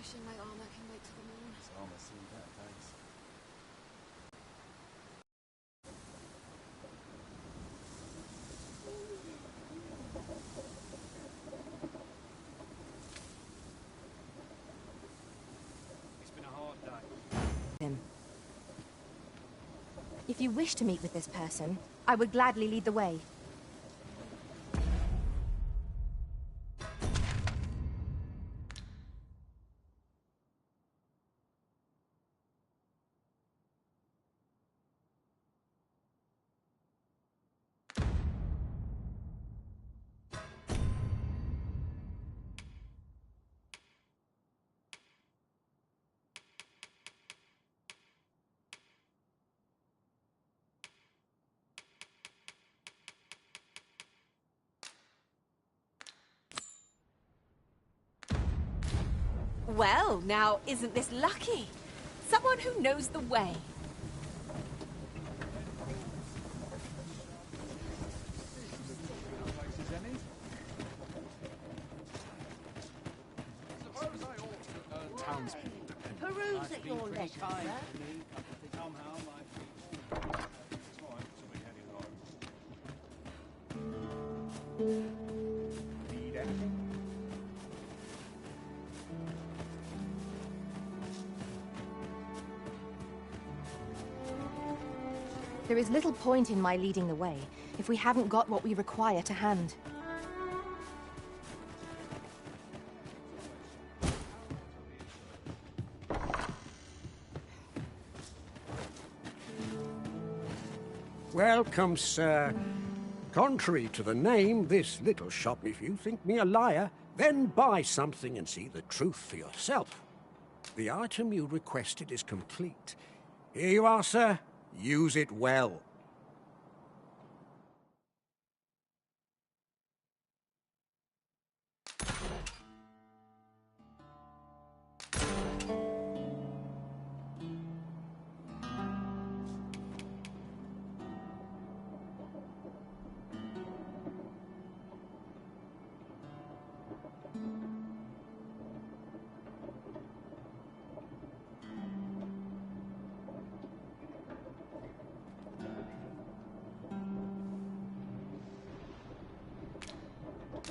Wishing my armor can wait till the moon. This armor's seen better days. It's been a hard day. If you wish to meet with this person, I would gladly lead the way. Well, now, isn't this lucky? Someone who knows the way. Peruse at your leisure, sir. Need anything? There is little point in my leading the way if we haven't got what we require to hand. Welcome, sir. Contrary to the name, this little shop, if you think me a liar, then buy something and see the truth for yourself. The item you requested is complete. Here you are, sir. Use it well.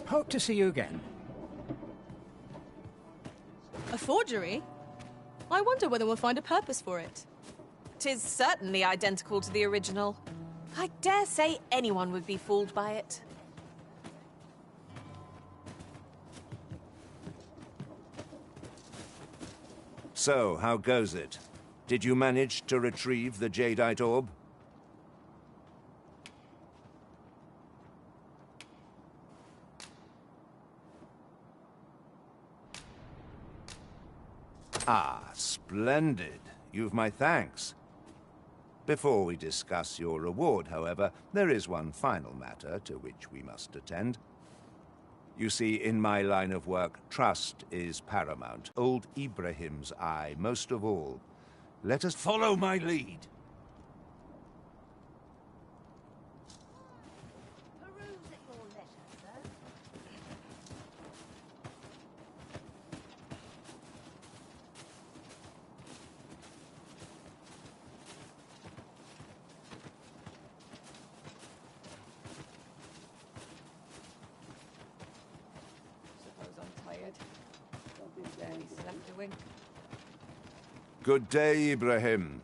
Hope to see you again. A forgery? I wonder whether we'll find a purpose for it. 'Tis certainly identical to the original. I dare say anyone would be fooled by it. So, how goes it? Did you manage to retrieve the jadeite orb? Ah, splendid. You've my thanks. Before we discuss your reward, however, there is one final matter to which we must attend. You see, in my line of work, trust is paramount. Old Ibrahim's eye, most of all. Let us follow my lead. Peruse at your leisure, sir. Suppose I'm tired. Don't barely slept a wink. Good day, Ibrahim.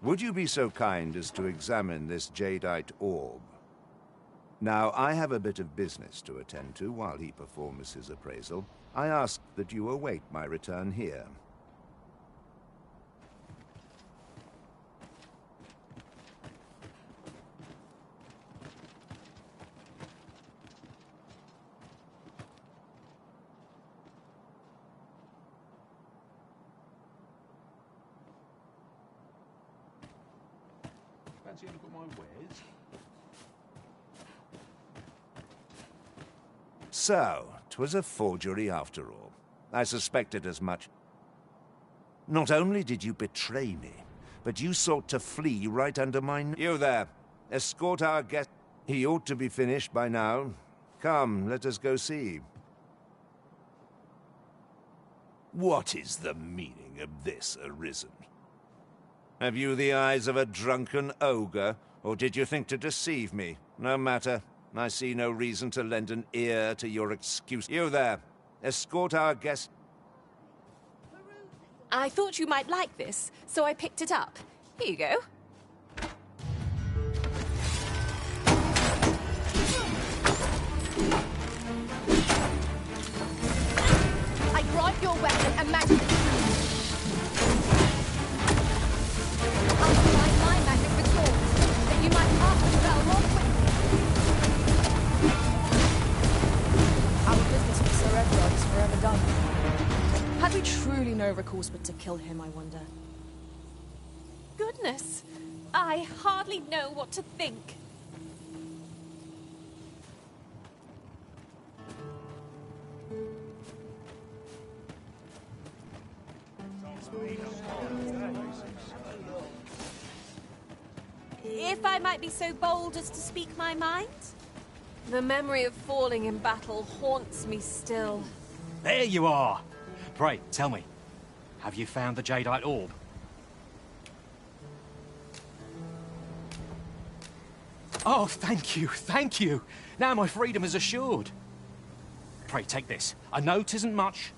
Would you be so kind as to examine this jadeite orb? Now, I have a bit of business to attend to while he performs his appraisal. I ask that you await my return here. Fancy a look at my wares? So, 'twas a forgery after all. I suspected as much. Not only did you betray me, but you sought to flee right under my nose. You there, escort our guest. He ought to be finished by now. Come, let us go see. What is the meaning of this, Arisen? Have you the eyes of a drunken ogre, or did you think to deceive me? No matter. I see no reason to lend an ear to your excuse. You there, escort our guest. I thought you might like this, so I picked it up. Here you go. I grant your weapon and magic. I'll combine my magic with yours, that you might cast the spell more quickly. Our business with Sir Everard is forever done. Had we truly no recourse but to kill him, I wonder? Goodness, I hardly know what to think. If I might be so bold as to speak my mind? The memory of falling in battle haunts me still. There you are! Pray, tell me, have you found the Jadeite orb? Oh, thank you, thank you! Now my freedom is assured. Pray, take this. I know 'tisn't much,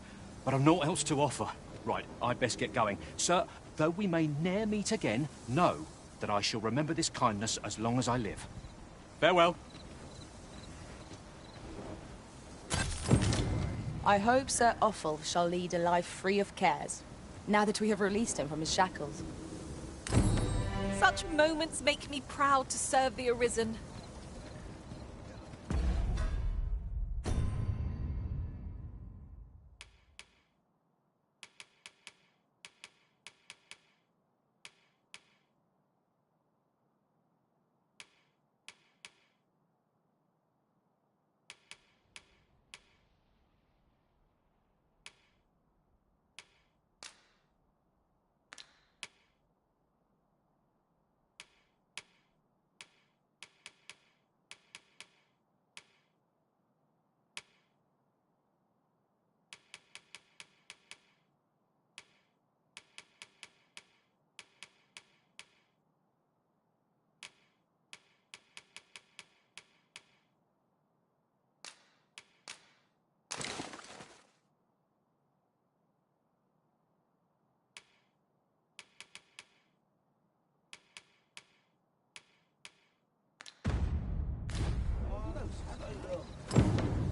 but I've naught else to offer. Right, I'd best get going. Sir, though we may ne'er meet again, know that I shall remember this kindness as long as I live. Farewell. I hope Sir Offal shall lead a life free of cares, now that we have released him from his shackles. Such moments make me proud to serve the Arisen.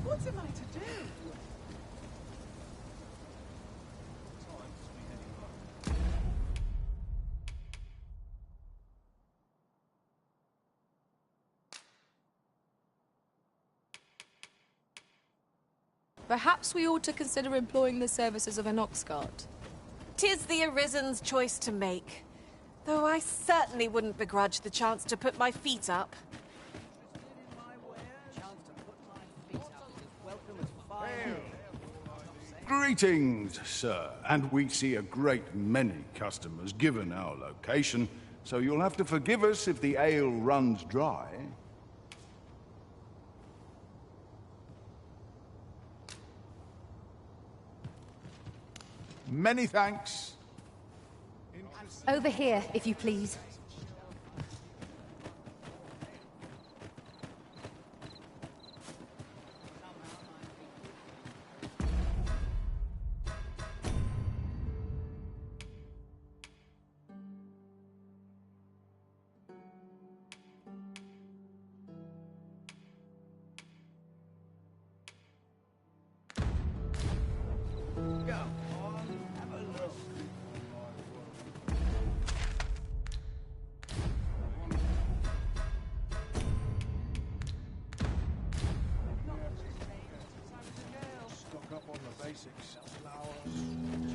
What am I to do? Perhaps we ought to consider employing the services of an oxcart. 'Tis the Arisen's choice to make, though I certainly wouldn't begrudge the chance to put my feet up. Greetings, sir. And we see a great many customers given our location, so you'll have to forgive us if the ale runs dry. Many thanks. Over here, if you please.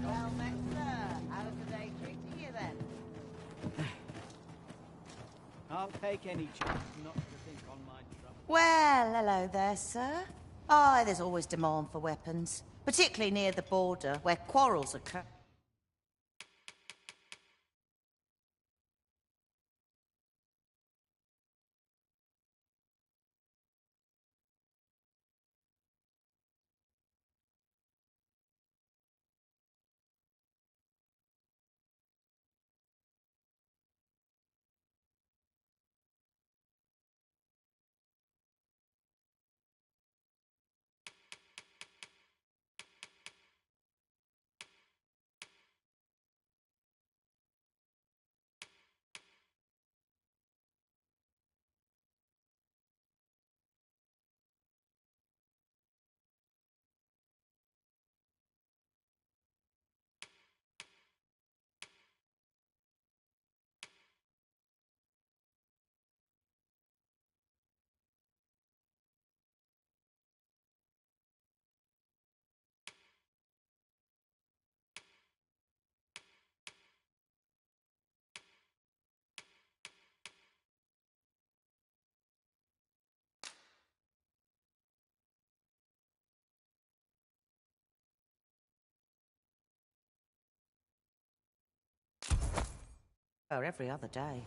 Well met, sir. How's the day treating you then? I'll take any chance not to think on my trouble. Well, hello there, sir. Oh, there's always demand for weapons, particularly near the border where quarrels occur. Or every other day.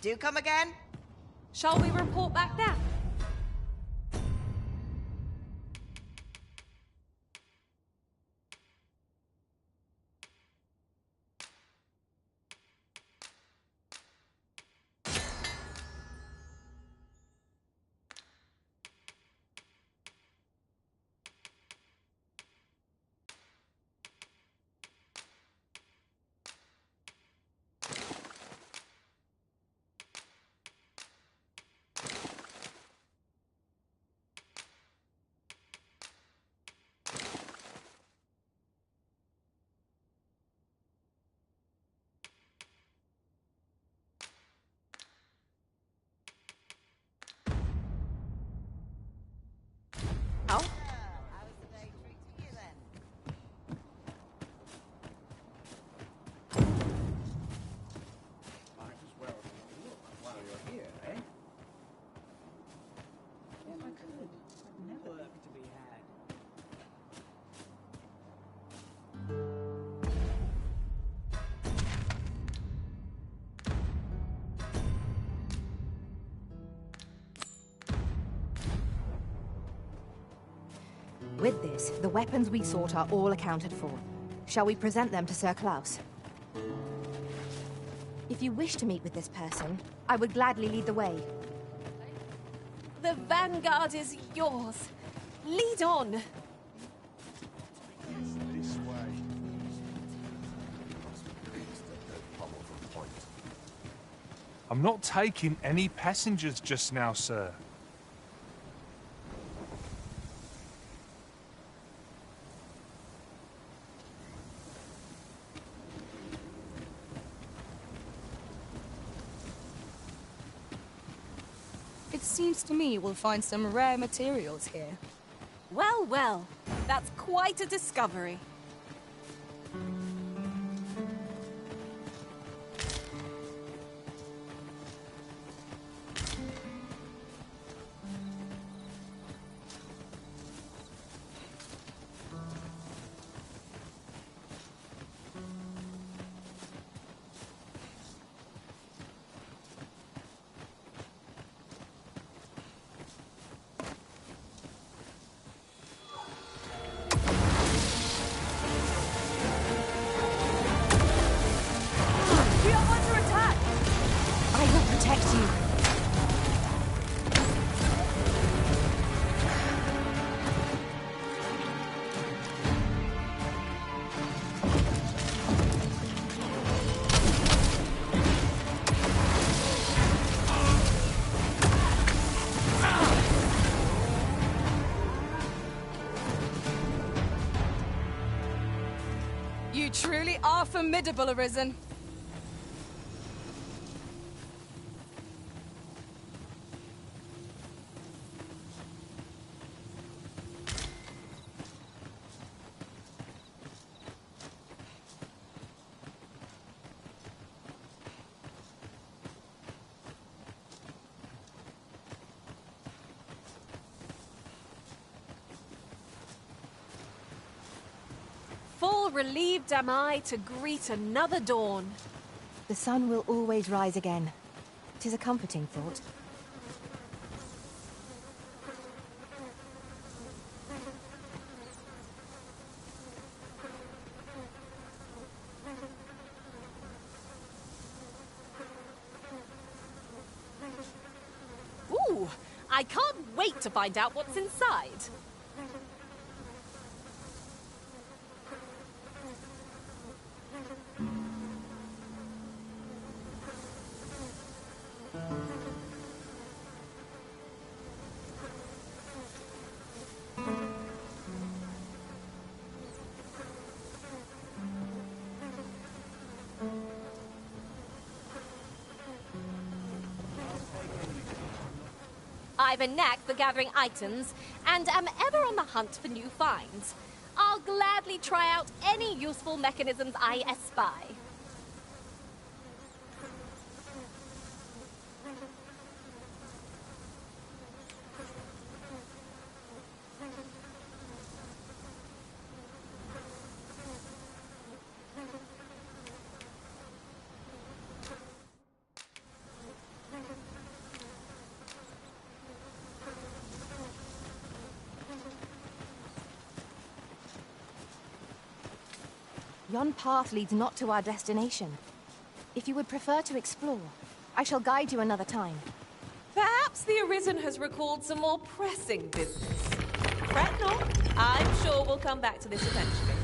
Do come again? Shall we report back now? Oh? How's the day treating you then? Might as well look while you're here, eh? If I could, I'd never work to be had. With this, the weapons we sought are all accounted for. Shall we present them to Sir Klaus? If you wish to meet with this person, I would gladly lead the way. The vanguard is yours. Lead on. This way. I'm not taking any passengers just now, sir. It seems to me we'll find some rare materials here. Well, well. That's quite a discovery. protect you. You truly are formidable, Arisen. Full relieved am I to greet another dawn. The sun will always rise again. 'Tis a comforting thought. Ooh, I can't wait to find out what's inside. I've a knack for gathering items, and am ever on the hunt for new finds. I'll gladly try out any useful mechanisms I espy. Yon path leads not to our destination. If you would prefer to explore, I shall guide you another time. Perhaps the Arisen has recalled some more pressing business. Fret not, I'm sure we'll come back to this eventually.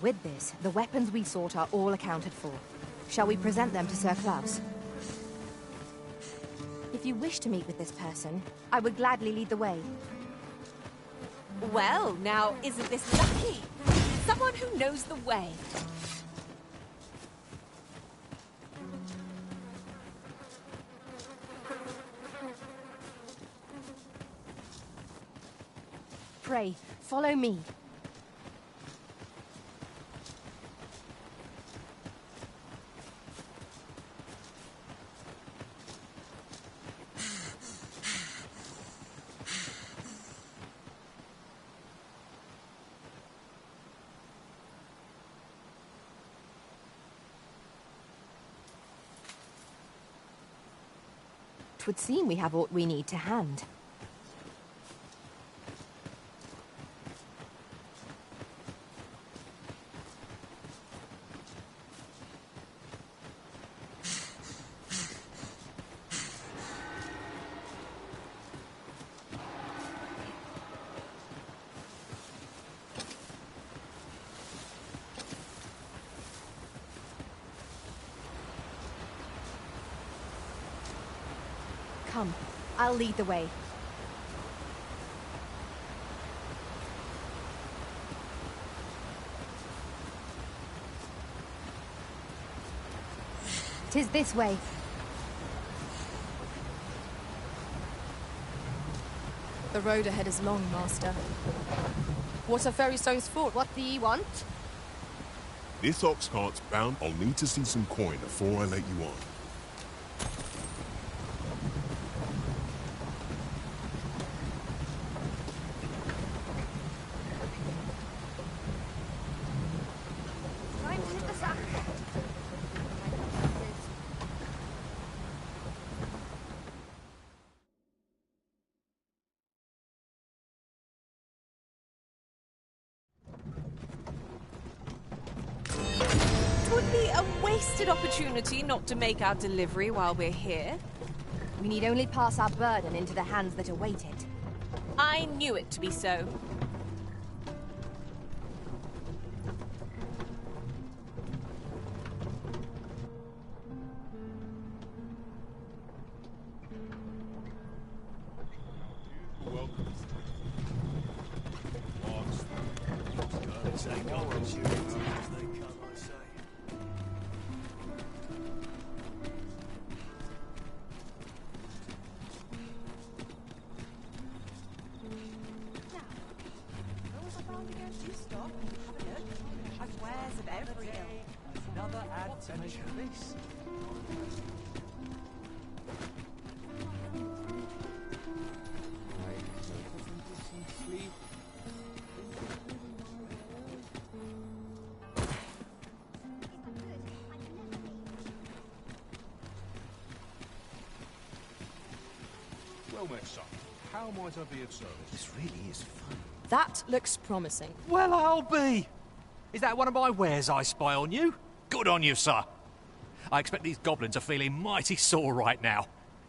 With this, the weapons we sought are all accounted for. Shall we present them to Sir Klaus? If you wish to meet with this person, I would gladly lead the way. Well, now, isn't this lucky? Someone who knows the way. Pray, follow me. Twould seem we have aught we need to hand. Come, I'll lead the way. 'Tis this way. The road ahead is long, Master. What are fairy stones for? What do ye want? This ox cart's bound. I'll need to see some coin before I let you on. Would be a wasted opportunity not to make our delivery while we're here. We need only pass our burden into the hands that await it. I knew it to be so. Well met, son. How might I be of service? This really is fun. That looks promising. Well, I'll be. Is that one of my wares I spy on you? Good on you, sir. I expect these goblins are feeling mighty sore right now.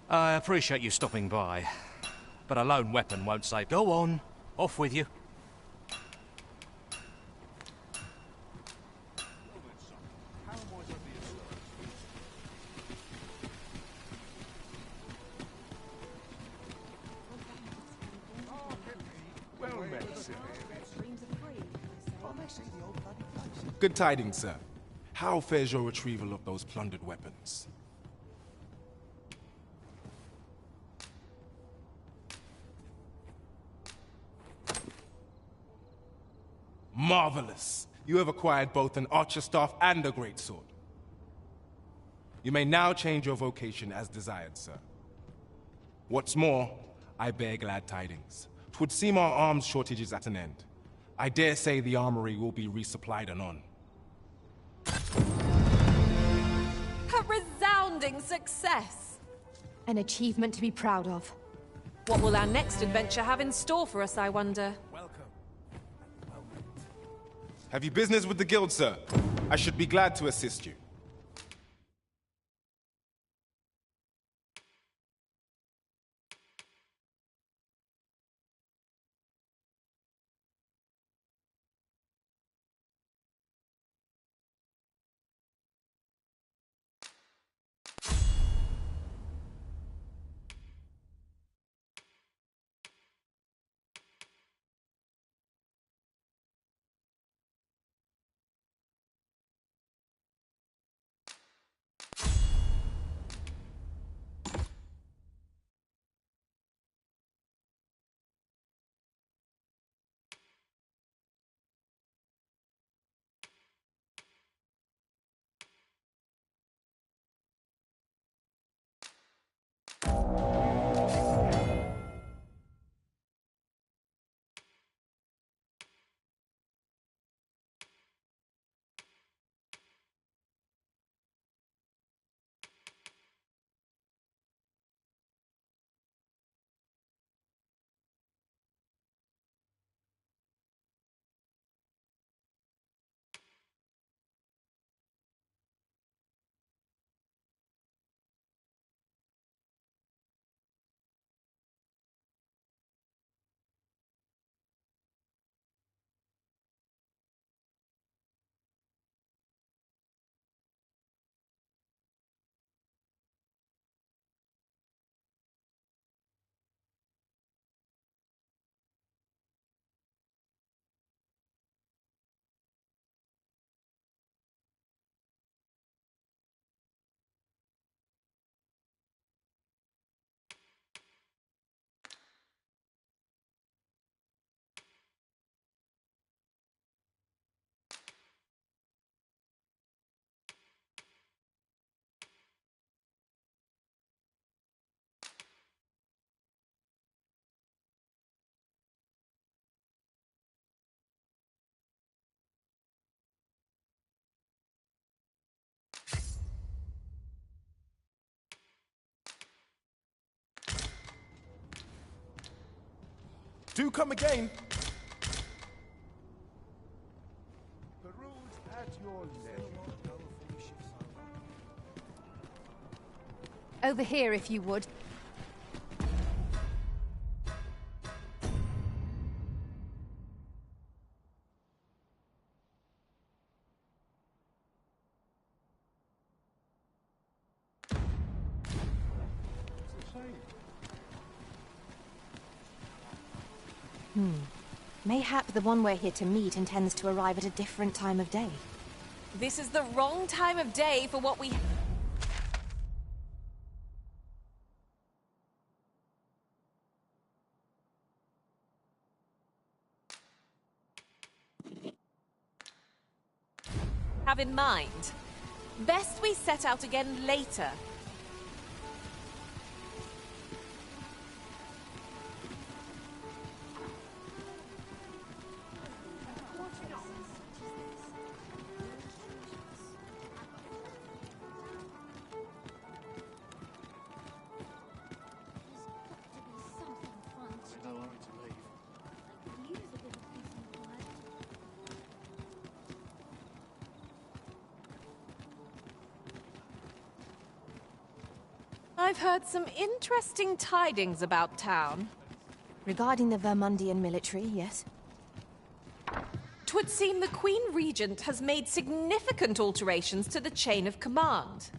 I appreciate you stopping by, but a lone weapon won't save. Go on, off with you. Good tidings, sir. How fares your retrieval of those plundered weapons? Marvelous! You have acquired both an archer staff and a greatsword. You may now change your vocation as desired, sir. What's more, I bear glad tidings. 'Twould seem our arms shortage is at an end. I dare say the armory will be resupplied anon. A resounding success! An achievement to be proud of. What will our next adventure have in store for us, I wonder? Welcome. Have you business with the guild, sir? I should be glad to assist you. Do come again. Peruse at your leisure. Over here, if you would. Mayhap the one we're here to meet intends to arrive at a different time of day. This is the wrong time of day for what we... have in mind. Best we set out again later. I've heard some interesting tidings about town. Regarding the Vermundian military, yes? 'Twould seem the Queen Regent has made significant alterations to the chain of command.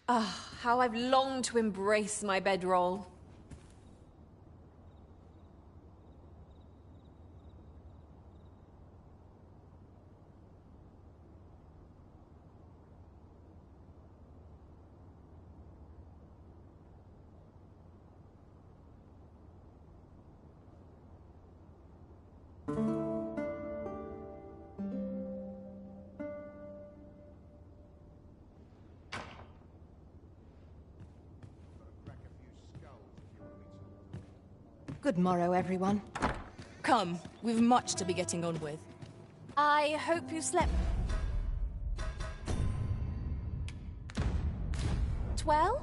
Ah, how I've longed to embrace my bedroll. Good morrow, everyone. Come, we've much to be getting on with. I hope you slept well?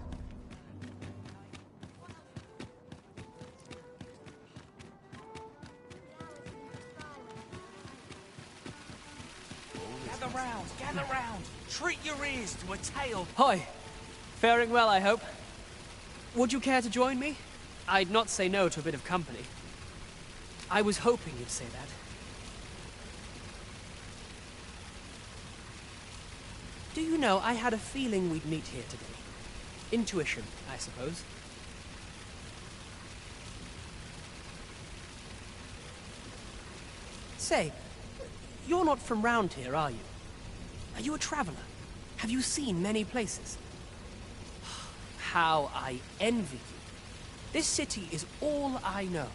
Gather round! Treat your ears to a tale! Hi! Faring well, I hope. Would you care to join me? I'd not say no to a bit of company. I was hoping you'd say that. Do you know, I had a feeling we'd meet here today. Intuition, I suppose. Say, you're not from round here, are you? Are you a traveler? Have you seen many places? How I envy you. This city is all I know.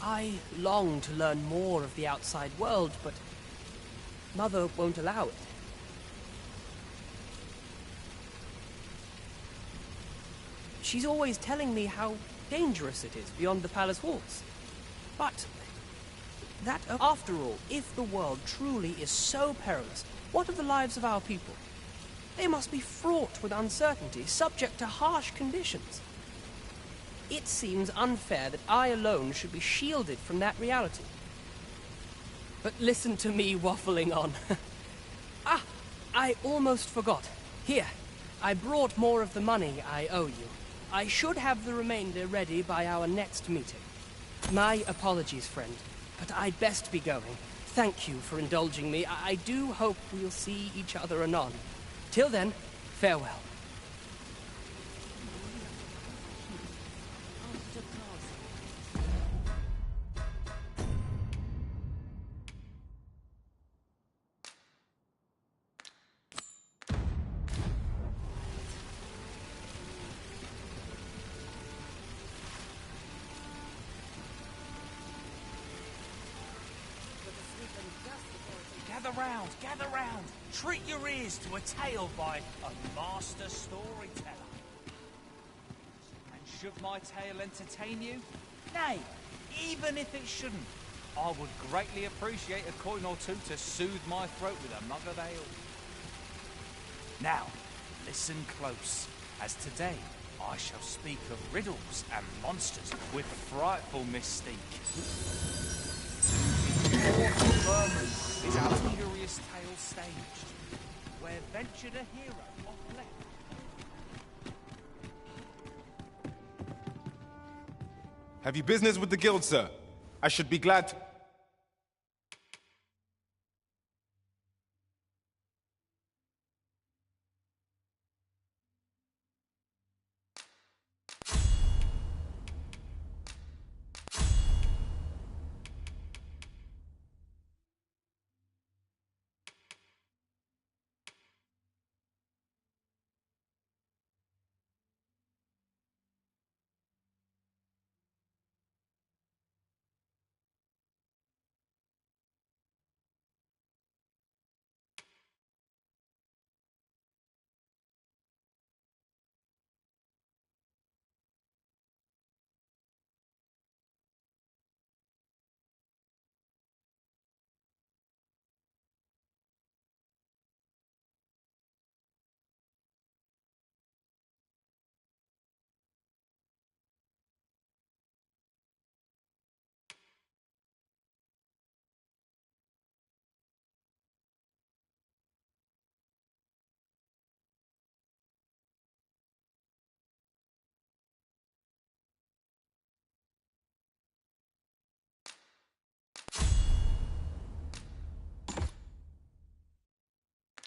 I long to learn more of the outside world, but Mother won't allow it. She's always telling me how dangerous it is beyond the palace walls. But that, after all, if the world truly is so perilous, what of the lives of our people? They must be fraught with uncertainty, subject to harsh conditions. It seems unfair that I alone should be shielded from that reality. But listen to me waffling on. Ah, I almost forgot. Here, I brought more of the money I owe you. I should have the remainder ready by our next meeting. My apologies, friend, but I'd best be going. Thank you for indulging me. I do hope we'll see each other anon. Till then, farewell. Gather round! Treat your ears to a tale by a master storyteller. And should my tale entertain you? Nay, even if it shouldn't, I would greatly appreciate a coin or two to soothe my throat with a mug of ale. Now, listen close, as today I shall speak of riddles and monsters with frightful mystique. Vermin is our curious tale staged, where ventured a hero off left. Have you business with the guild, sir? I should be glad.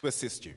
To assist you.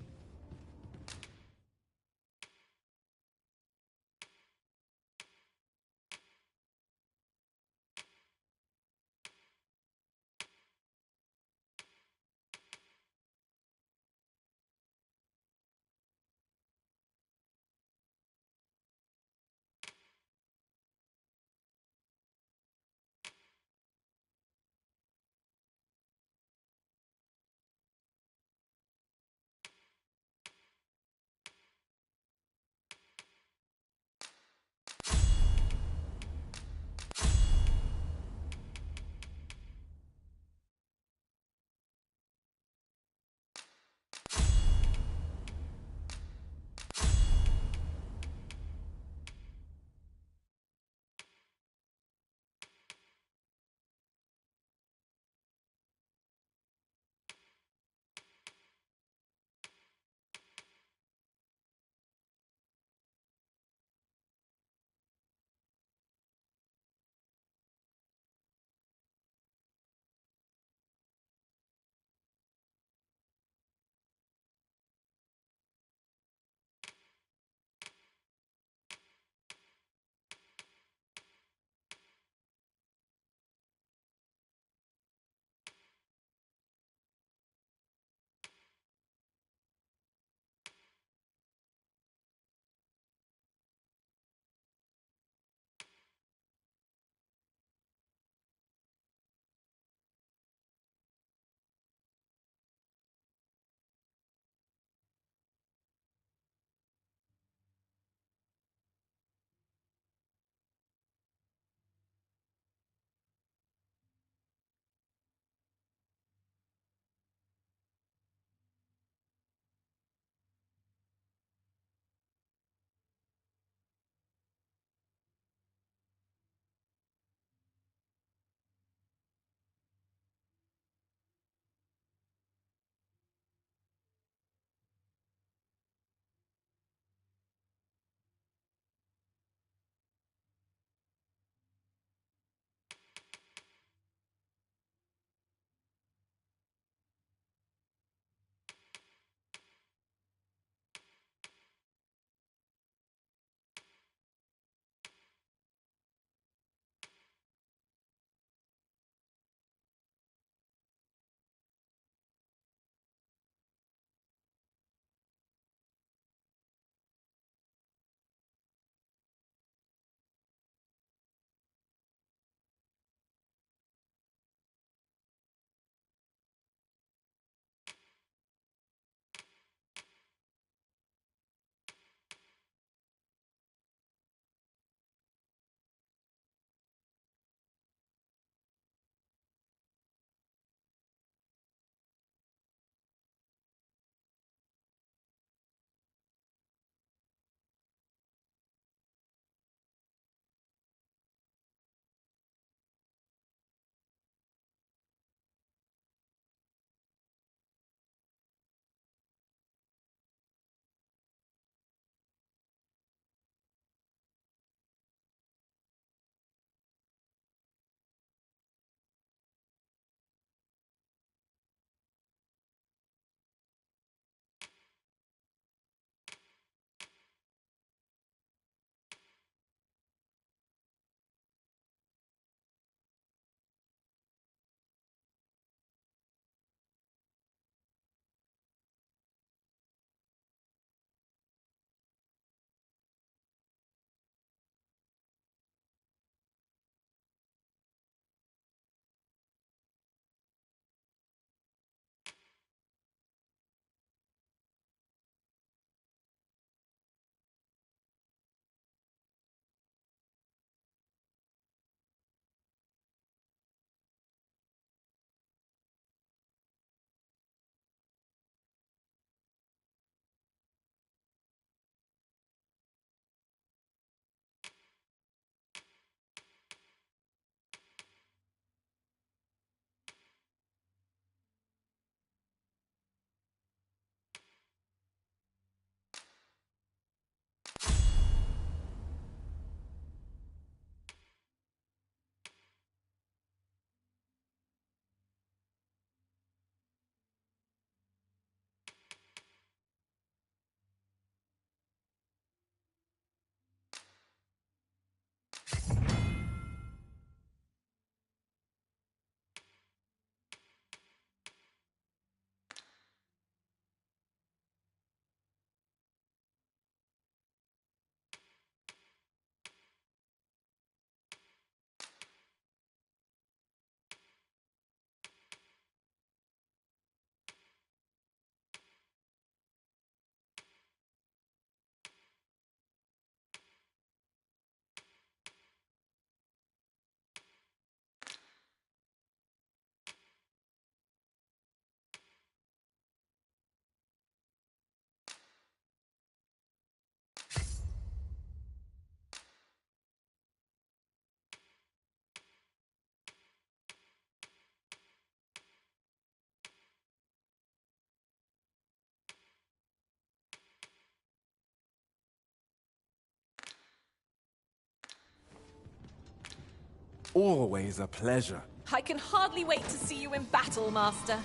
always a pleasure. I can hardly wait to see you in battle, Master.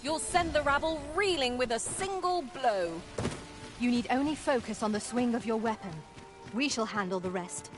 You'll send the rabble reeling with a single blow. You need only focus on the swing of your weapon. We shall handle the rest.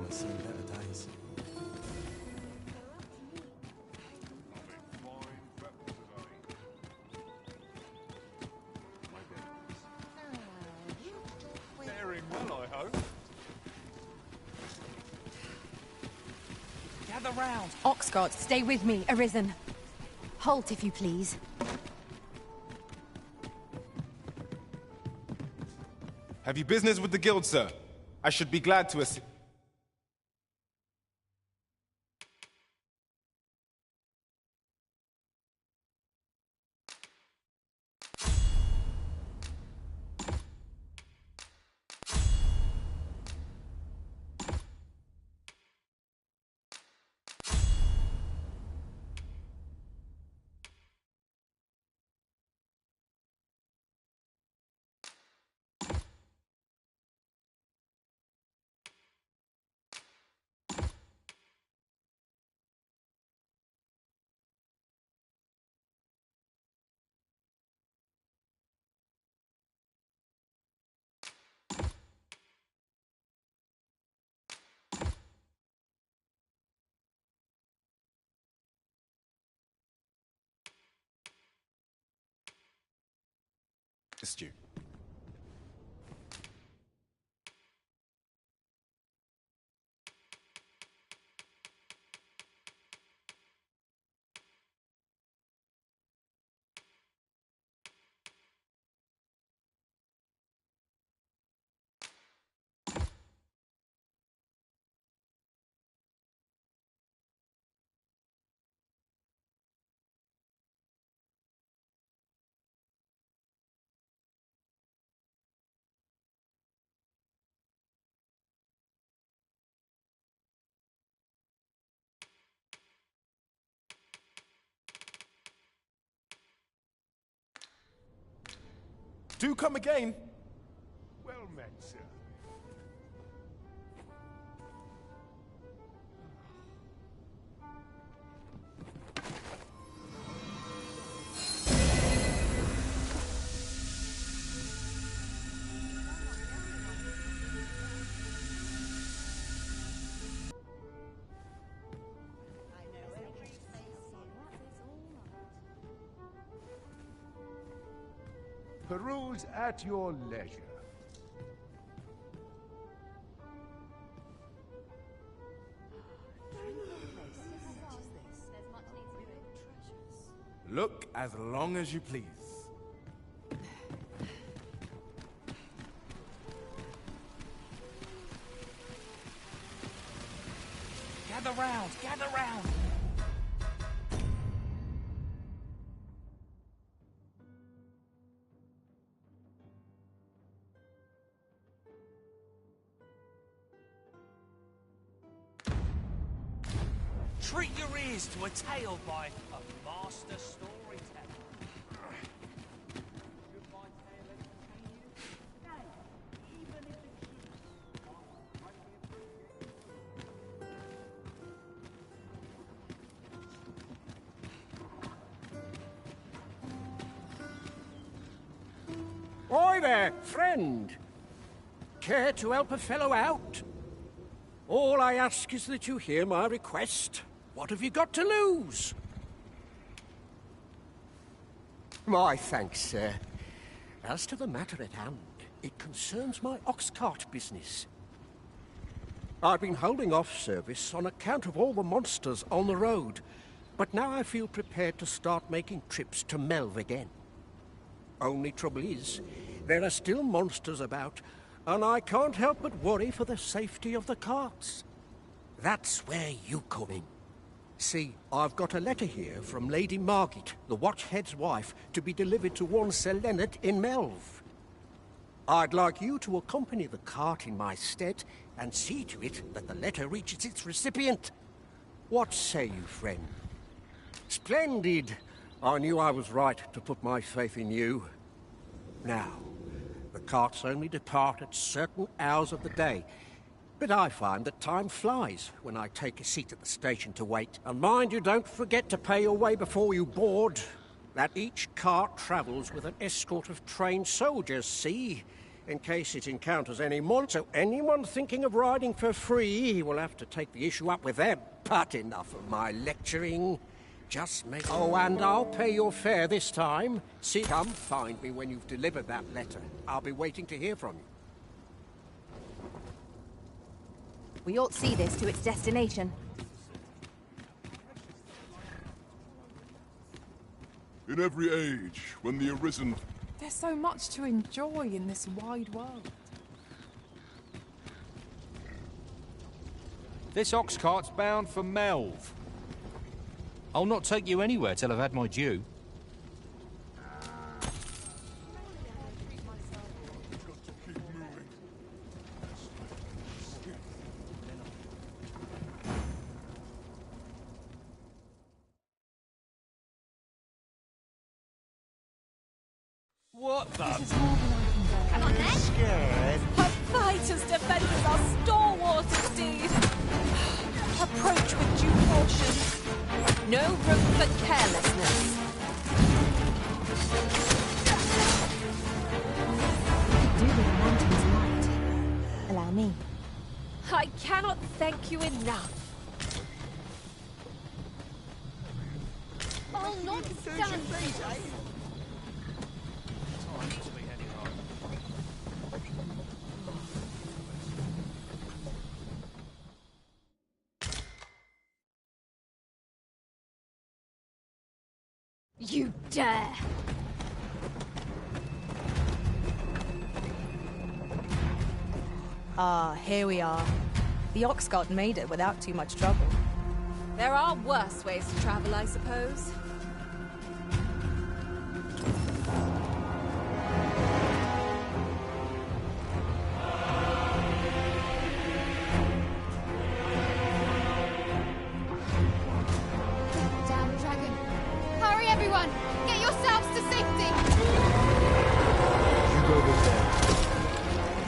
calm has seen better days. Faring well, I hope. Gather round. Oxguard, stay with me, Arisen. Halt, if you please. Have you business with the guild, sir? I should be glad to assist. You. Do come again. Well met, sir. Peruse at your leisure. Look as long as you please. Gather round, gather round. Treat your ears to a tale by a master storyteller. Should my tale entertain you? Nay, even if it should, I greatly appreciate it. Oi there, friend. Care to help a fellow out? All I ask is that you hear my request. What have you got to lose? My thanks, sir. As to the matter at hand, it concerns my ox cart business. I've been holding off service on account of all the monsters on the road, but now I feel prepared to start making trips to Melve again. Only trouble is, there are still monsters about, and I can't help but worry for the safety of the carts. That's where you come in. See, I've got a letter here from Lady Margit, the Watchhead's wife, to be delivered to one Sir Leonard in Melve. I'd like you to accompany the cart in my stead and see to it that the letter reaches its recipient. What say you, friend? Splendid! I knew I was right to put my faith in you. Now, the carts only depart at certain hours of the day, but I find that time flies when I take a seat at the station to wait. And mind you don't forget to pay your way before you board. That each cart travels with an escort of trained soldiers, see? in case it encounters any more. So anyone thinking of riding for free will have to take the issue up with them. But enough of my lecturing. Just make... Oh, and I'll pay your fare this time. See, come find me when you've delivered that letter. I'll be waiting to hear from you. We ought to see this to its destination. In every age, when the Arisen... There's so much to enjoy in this wide world. This ox cart's bound for Melv. I'll not take you anywhere till I've had my due. What the? Come on then. Scared? Her fighters, defenders are stalwart indeed. Approach with due caution. No room for carelessness. Do with a mountain's light. Allow me. I cannot thank you enough. Oh, not stand. You dare! Ah, here we are. The ox cart made it without too much trouble. There are worse ways to travel, I suppose. Damn dragon. Hurry, everyone! Get yourselves to safety! You go with them.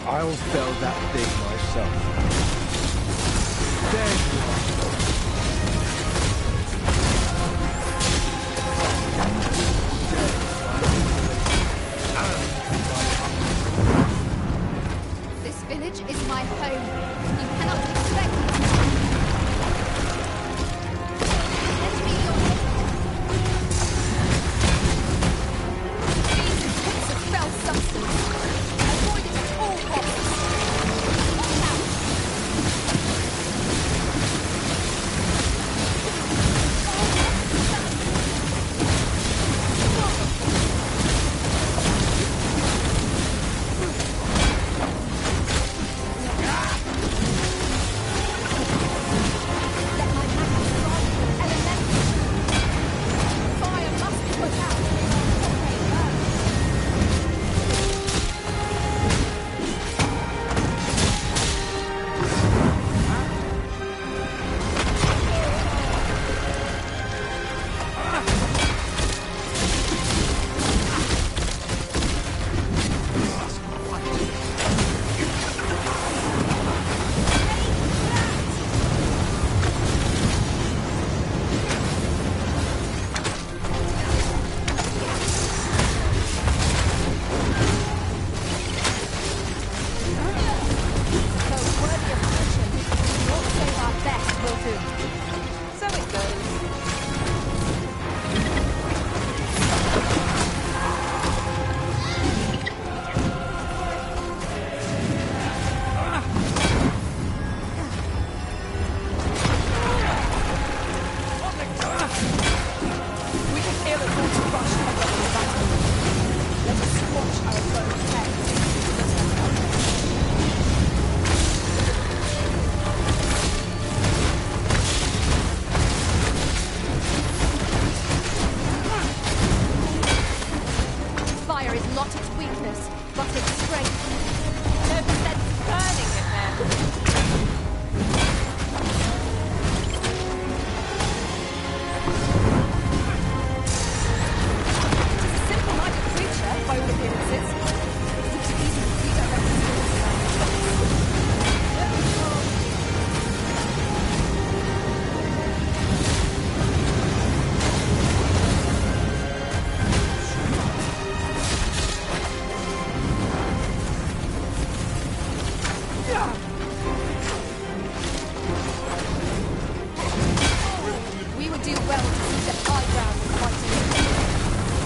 I'll fell that thing myself. There you are. This village is my home. You cannot expect me to... Let me your... These pits of fell substance. Avoid it at all costs. Watch out! We would do well to keep the high ground and fighting it.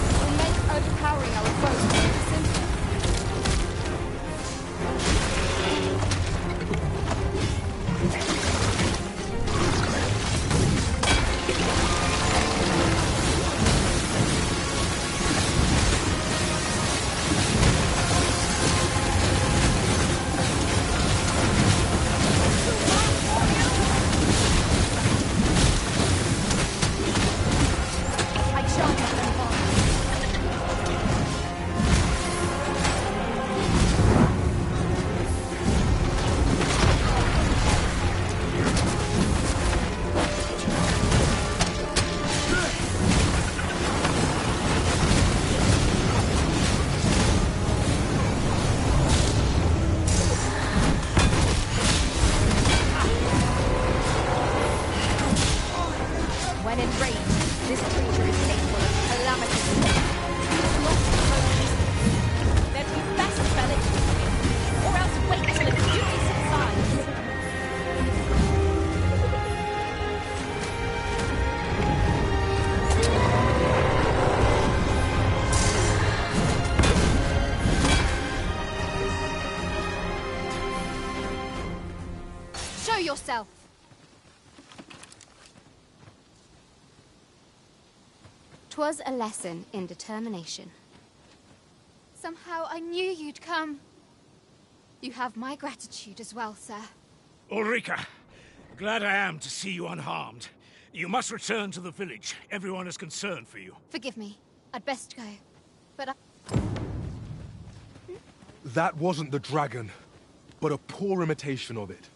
It will make overpowering our foes more simple. When enraged, this creature is capable of calamity. Then we best spell it, or else wait till its fury subsides. Show yourself! 'Twas a lesson in determination. Somehow I knew you'd come. You have my gratitude as well, sir. Ulrika, glad I am to see you unharmed. You must return to the village. Everyone is concerned for you. Forgive me. I'd best go. But That wasn't the dragon, but a poor imitation of it.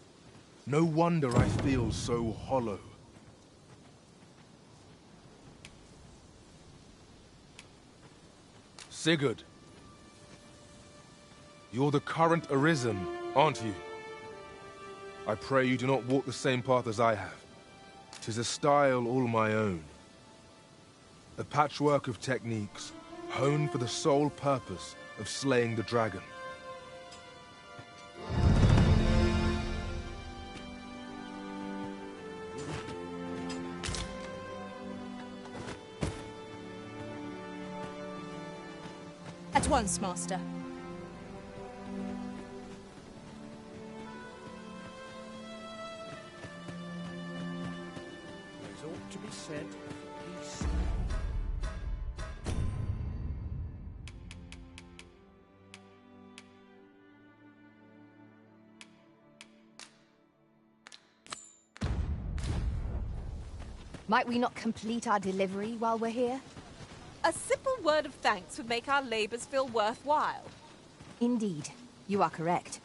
No wonder I feel so hollow. Sigurd. You're the current Arisen, aren't you? I pray you do not walk the same path as I have. 'Tis a style all my own. A patchwork of techniques, honed for the sole purpose of slaying the dragon. At once, Master. There's ought to be said of peace. Might we not complete our delivery while we're here? A simple word of thanks would make our labors feel worthwhile. Indeed, you are correct.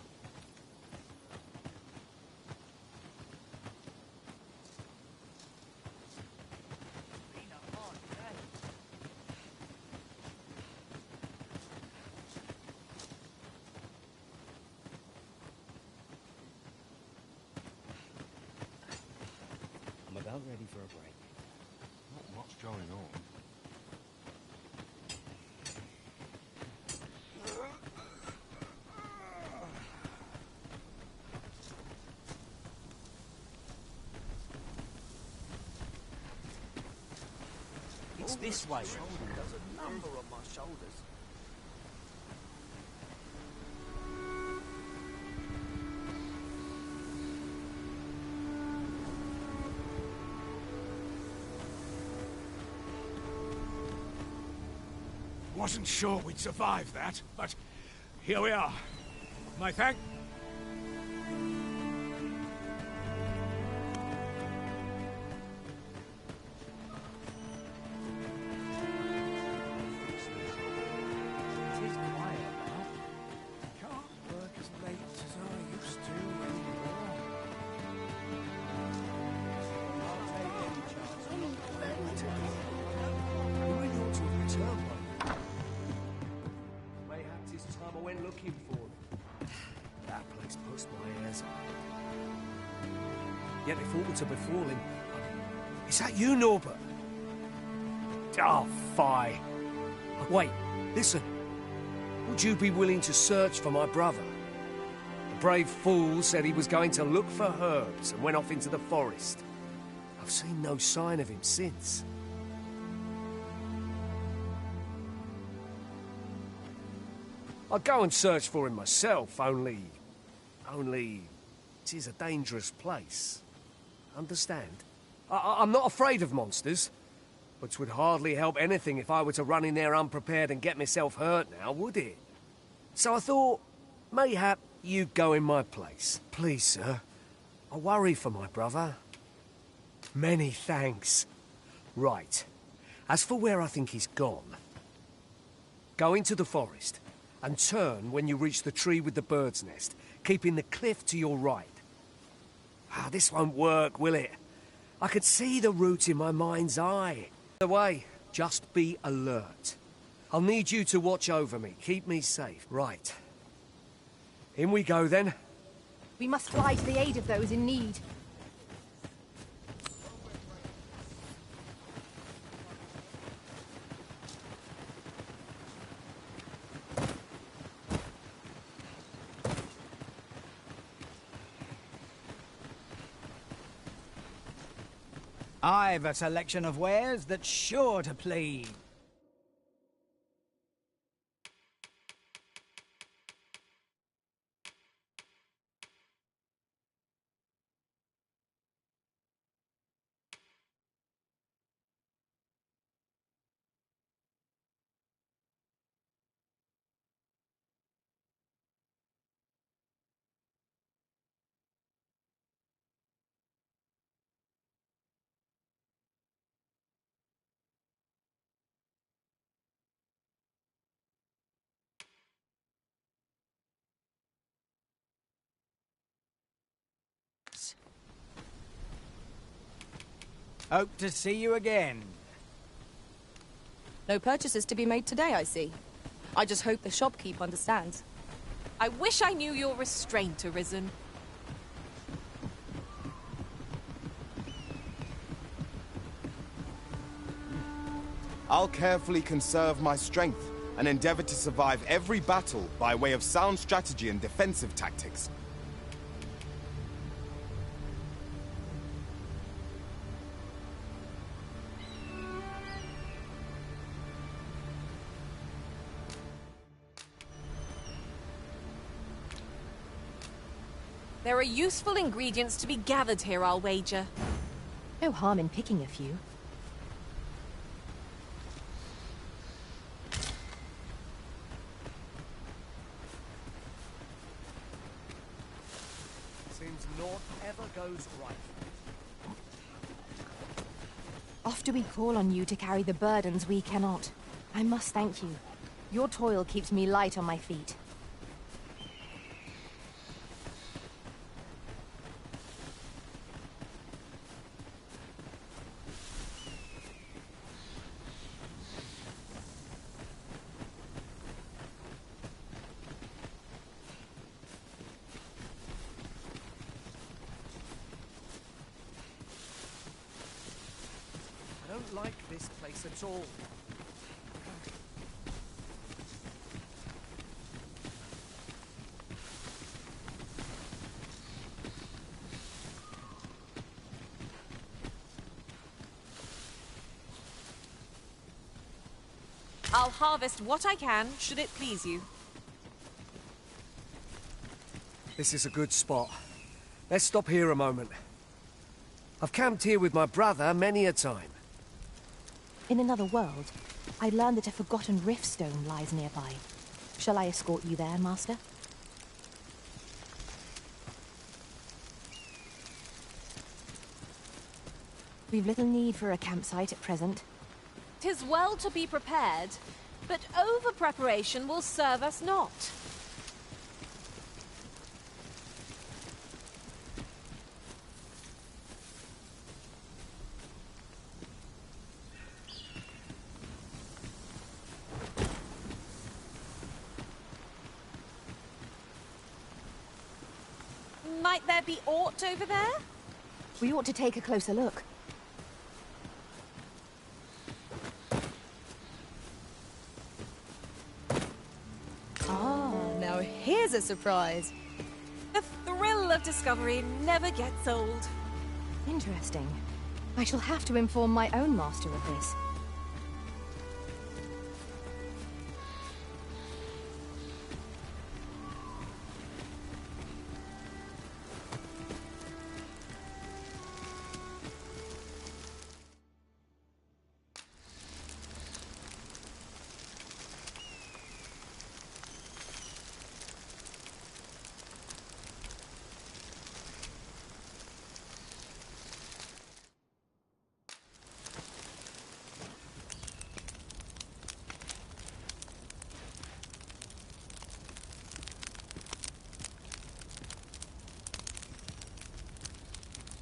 I'm about ready for a break. Not much going on. It's this way. There's a number on my shoulders. Wasn't sure we'd survive that, but here we are. My thank... It is quiet now. Can't work as late as I used to anymore. I'll take any chance. You really ought to have returned one. Mayhaps it's time I went looking for them. That place puts my ears on. Yet if aught were to befall him... Is that you, Norbert? Oh, fie. Wait, listen. Would you be willing to search for my brother? brave fool said he was going to look for herbs and went off into the forest. I've seen no sign of him since. I'd go and search for him myself, only... it is a dangerous place. Understand? I'm not afraid of monsters, but it would hardly help anything if I were to run in there unprepared and get myself hurt now, would it? So I thought, mayhap you'd go in my place. Please, sir. I worry for my brother. Many thanks. Right. As for where I think he's gone, go into the forest and turn when you reach the tree with the bird's nest, keeping the cliff to your right. Ah, this won't work, will it? I could see the route in my mind's eye. Either way, just be alert. I'll need you to watch over me, keep me safe. Right. In we go, then. We must fly to the aid of those in need. I've a selection of wares that's sure to please. Hope to see you again. No purchases to be made today, I see. I just hope the shopkeep understands. I wish I knew your restraint, Arisen. I'll carefully conserve my strength and endeavor to survive every battle by way of sound strategy and defensive tactics. There are useful ingredients to be gathered here, I'll wager. No harm in picking a few. Seems naught ever goes right. Oft do we call on you to carry the burdens we cannot. I must thank you. Your toil keeps me light on my feet. I don't like this place at all. I'll harvest what I can, should it please you. This is a good spot. Let's stop here a moment. I've camped here with my brother many a time. In another world, I learned that a forgotten riftstone lies nearby. Shall I escort you there, Master? We've little need for a campsite at present. 'Tis well to be prepared, but over-preparation will serve us not. Might there be aught over there? We ought to take a closer look. Ah, now here's a surprise. of discovery never gets old. Interesting. I shall have to inform my own master of this.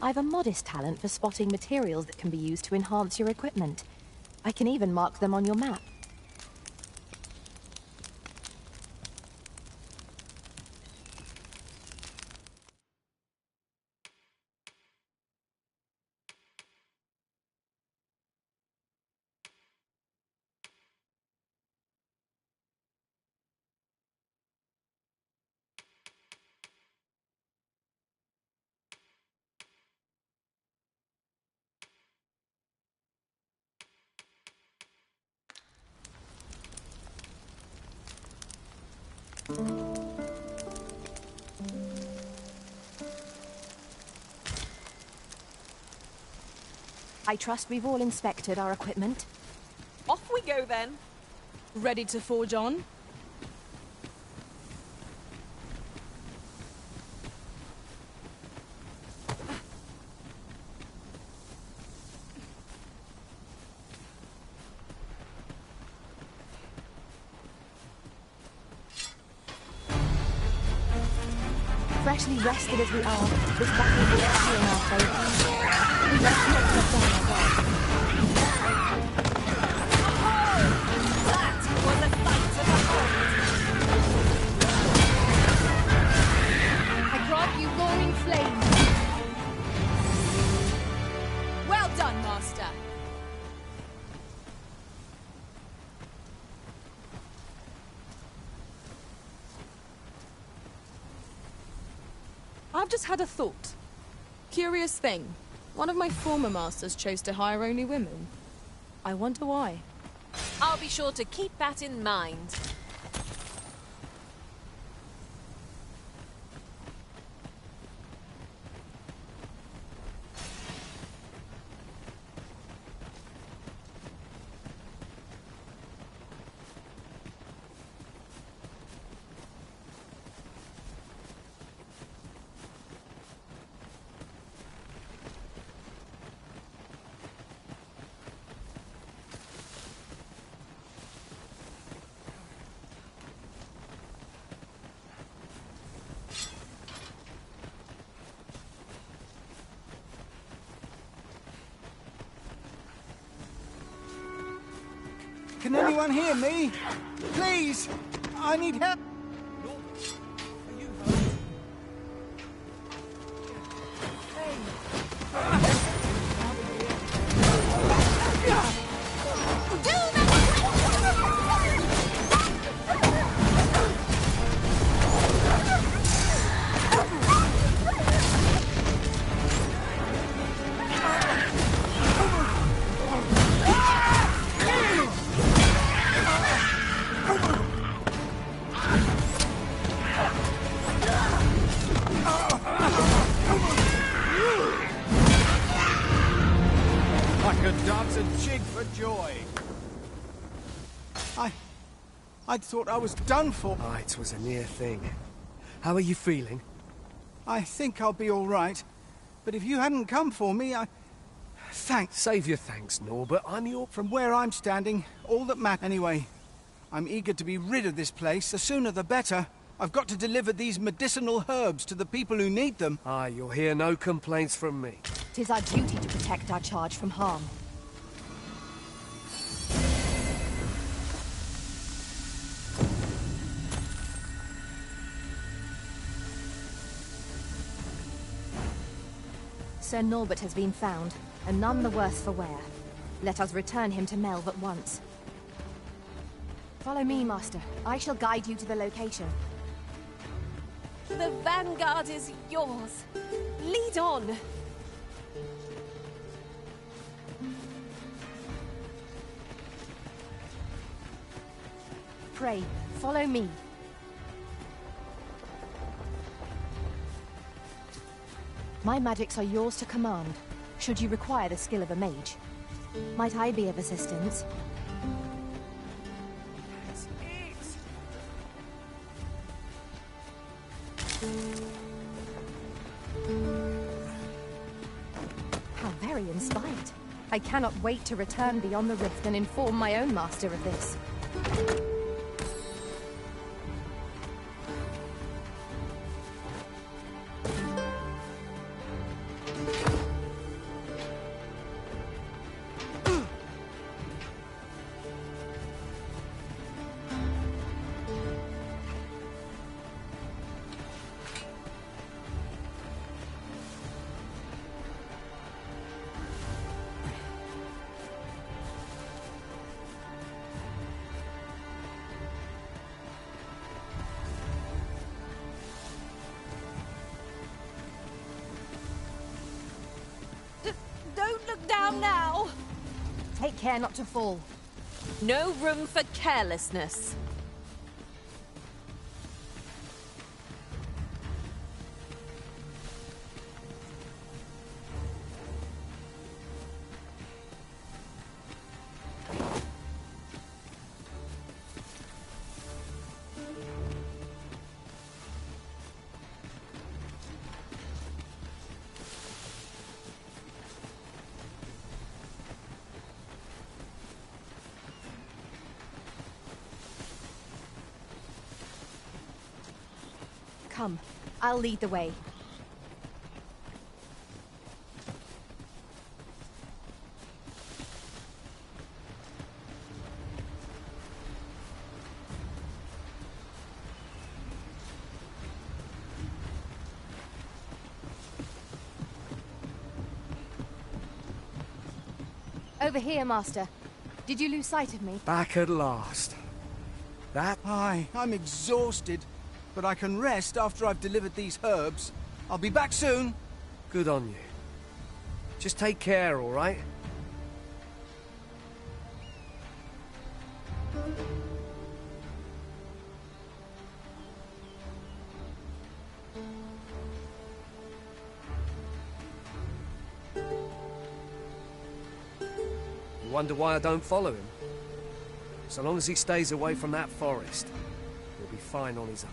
I've a modest talent for spotting materials that can be used to enhance your equipment. I can even mark them on your map. I trust we've all inspected our equipment. Off we go then. Ready to forge on? Freshly rested as we are, this battle will be in our favour. We must not let down our guard. That was a sight to behold! I grant you roaring flame. Well done, Master. I've just had a thought. Curious thing. One of my former masters chose to hire only women. I wonder why. I'll be sure to keep that in mind. Can anyone hear me? Please! I need help! I thought I was done for. Ah, it was a near thing. How are you feeling? I think I'll be all right. But if you hadn't come for me, Thanks. Save your thanks, Norbert. From where I'm standing, all that matters anyway. I'm eager to be rid of this place. The sooner the better. I've got to deliver these medicinal herbs to the people who need them. Ah, you'll hear no complaints from me. 'Tis our duty to protect our charge from harm. Sir Norbert has been found, and none the worse for wear. Let us return him to Melve at once. Follow me, Master. I shall guide you to the location. The vanguard is yours. Lead on. Pray, follow me. My magics are yours to command, should you require the skill of a mage. Might I be of assistance? How very inspired. I cannot wait to return beyond the rift and inform my own master of this. Don't look down now. Take care not to fall. No room for carelessness. Come, I'll lead the way. Over here, Master. Did you lose sight of me? Back at last. That... Aye, I'm exhausted. But I can rest after I've delivered these herbs. I'll be back soon. Good on you. Just take care, all right? You wonder why I don't follow him? So long as he stays away from that forest, he'll be fine on his own.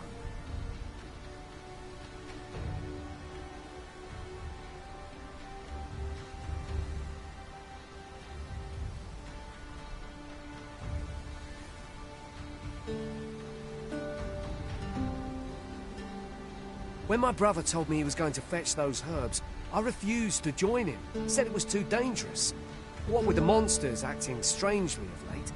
When my brother told me he was going to fetch those herbs, I refused to join him. Said it was too dangerous. What with the monsters acting strangely of late.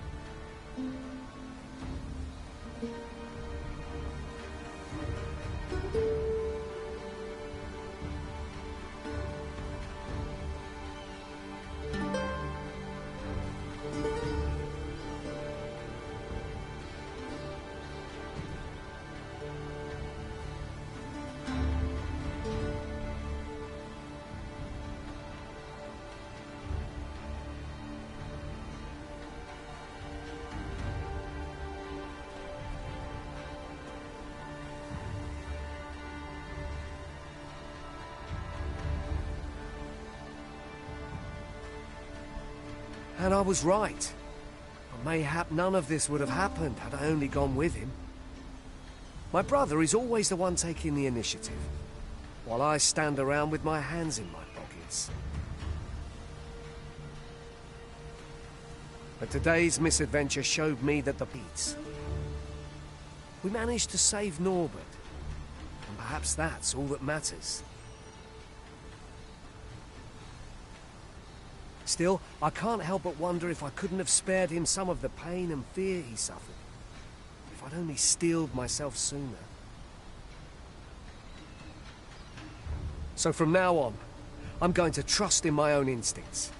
And I was right. Mayhap none of this would have happened had I only gone with him. My brother is always the one taking the initiative, while I stand around with my hands in my pockets. But today's misadventure showed me that the beats. We managed to save Norbert, and perhaps that's all that matters. Still, I can't help but wonder if I couldn't have spared him some of the pain and fear he suffered. If I'd only steeled myself sooner. So from now on, I'm going to trust in my own instincts.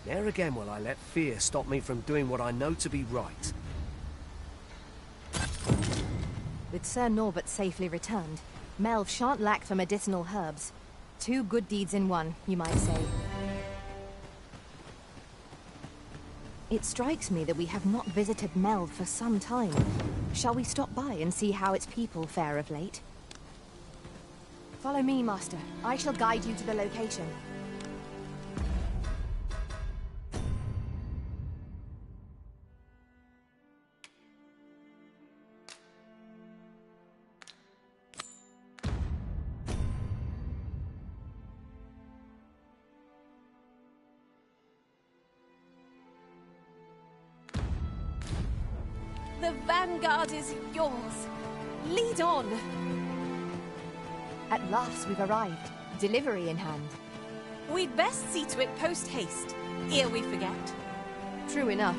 Ne'er again will I let fear stop me from doing what I know to be right. With Sir Norbert safely returned, Melv shan't lack for medicinal herbs. 2 good deeds in one, you might say. It strikes me that we have not visited Melv for some time. Shall we stop by and see how its people fare of late? Follow me, Master. I shall guide you to the location. The vanguard is yours. Lead on. At last we've arrived. Delivery in hand. We'd best see to it post-haste, ere we forget. True enough.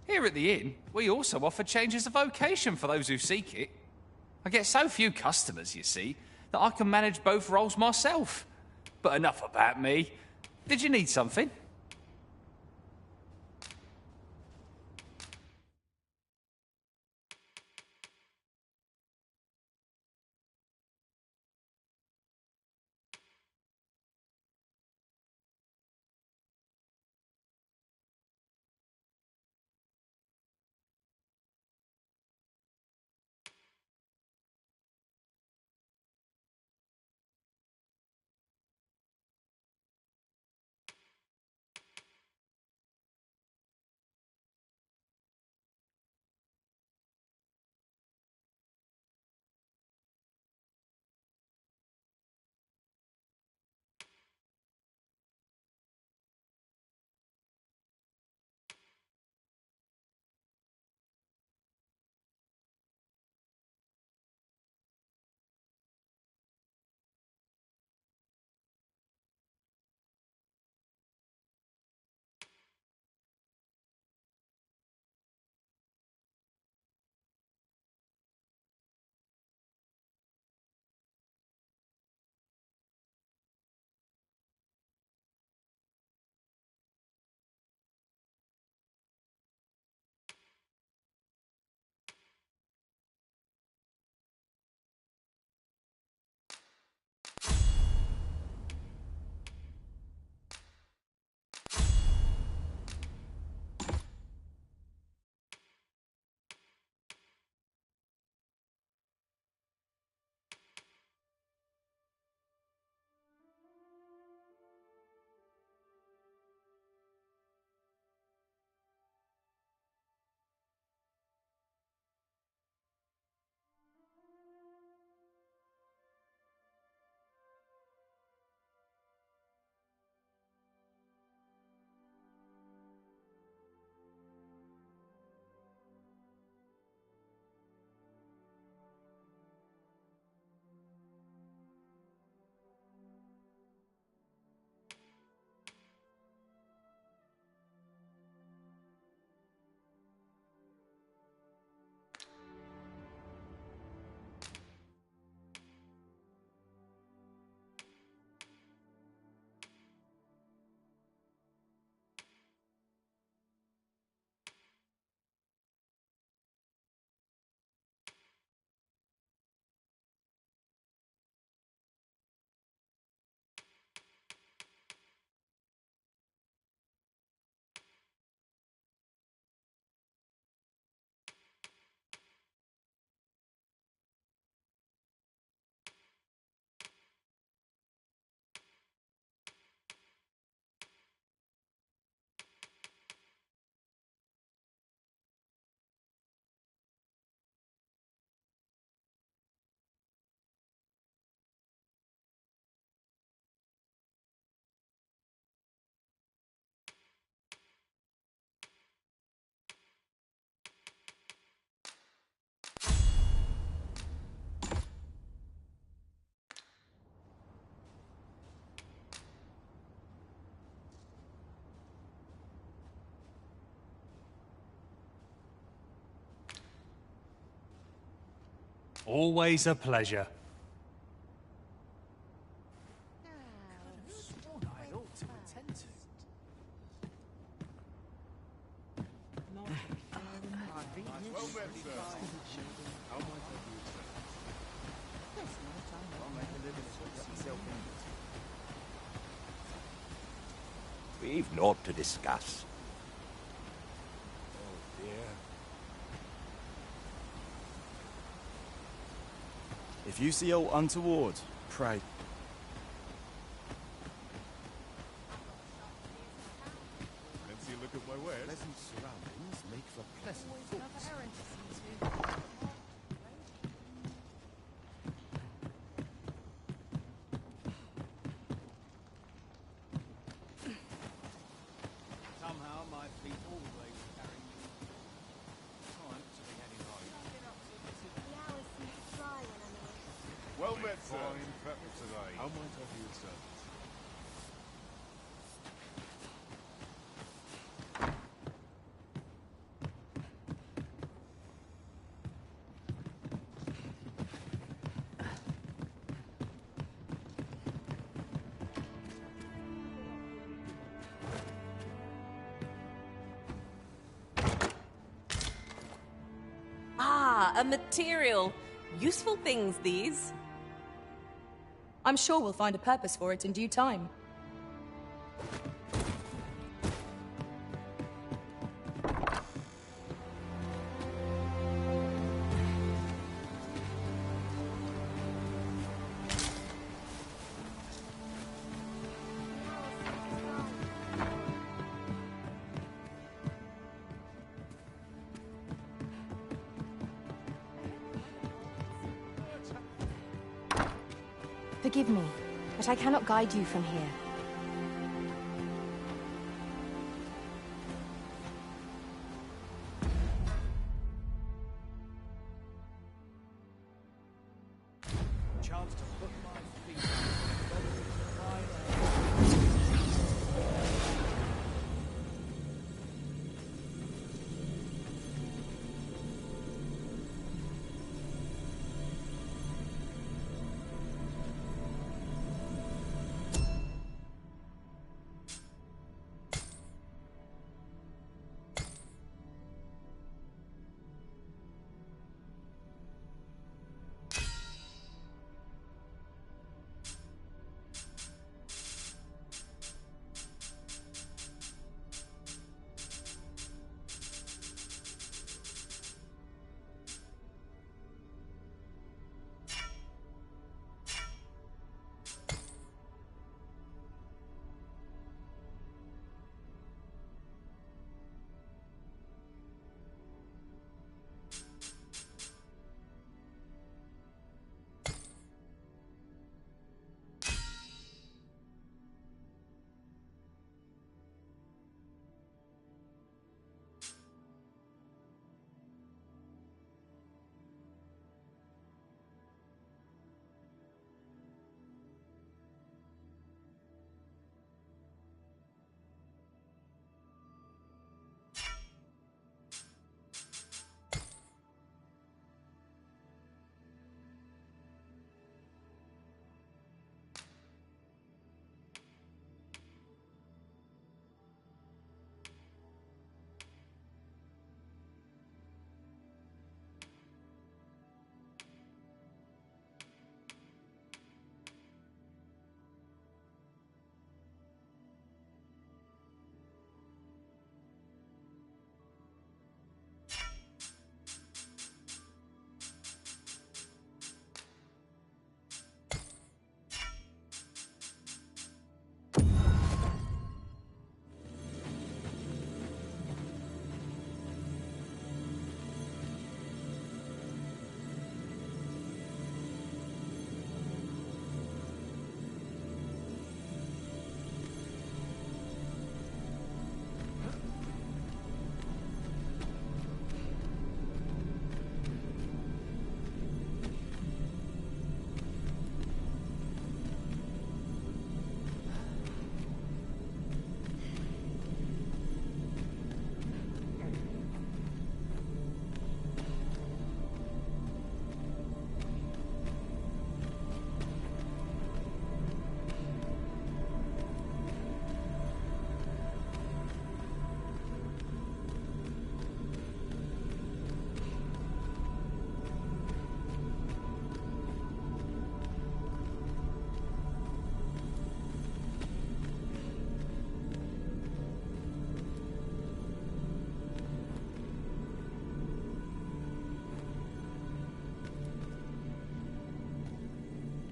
Here at the inn, we also offer changes of vocation for those who seek it. I get so few customers, you see, that I can manage both roles myself. But enough about me. Did you need something? Always a pleasure. We've naught to discuss. Oh dear. If you see aught untoward, pray. Fancy a look at my wares? Pleasant surroundings make for pleasant thoughts. Somehow my feet always carry me. Time to be heading home. Well met, sir. Fine pepper today. How might I be of service? Ah, a material. Useful things, these. I'm sure we'll find a purpose for it in due time. Forgive me, but I cannot guide you from here. Chance to put my feet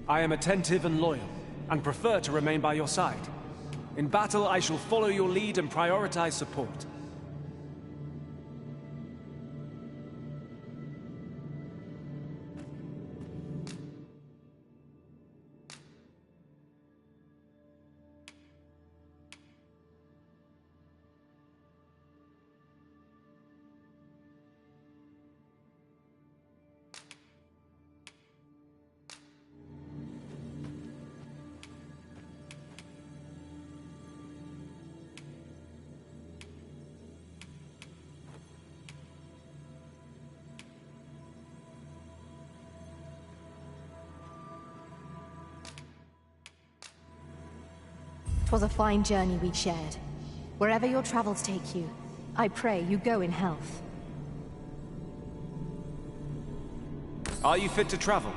I am attentive and loyal, and prefer to remain by your side. In battle, I shall follow your lead and prioritize support. Twas a fine journey we shared. Wherever your travels take you, I pray you go in health. Are you fit to travel?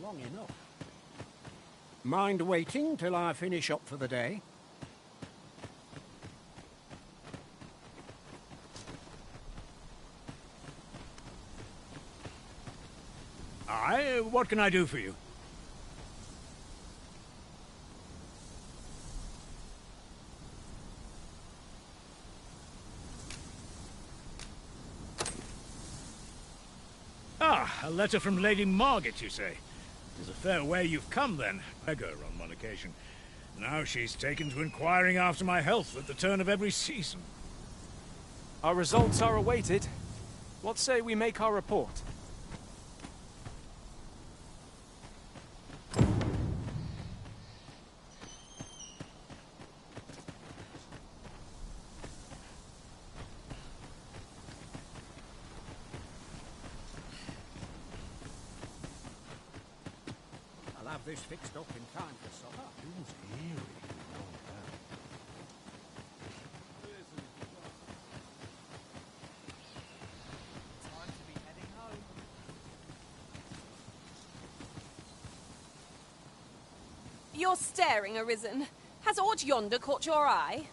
Long enough. Mind waiting till I finish up for the day? Aye, what can I do for you? Ah, a letter from Lady Margaret, you say? It's a fair way you've come, then. Beggar on one occasion. Now she's taken to inquiring after my health at the turn of every season. Our results are awaited. What say we make our report? I'll have this fixed up in time for supper. Who's eerie? You're staring, Arisen. Has aught yonder caught your eye?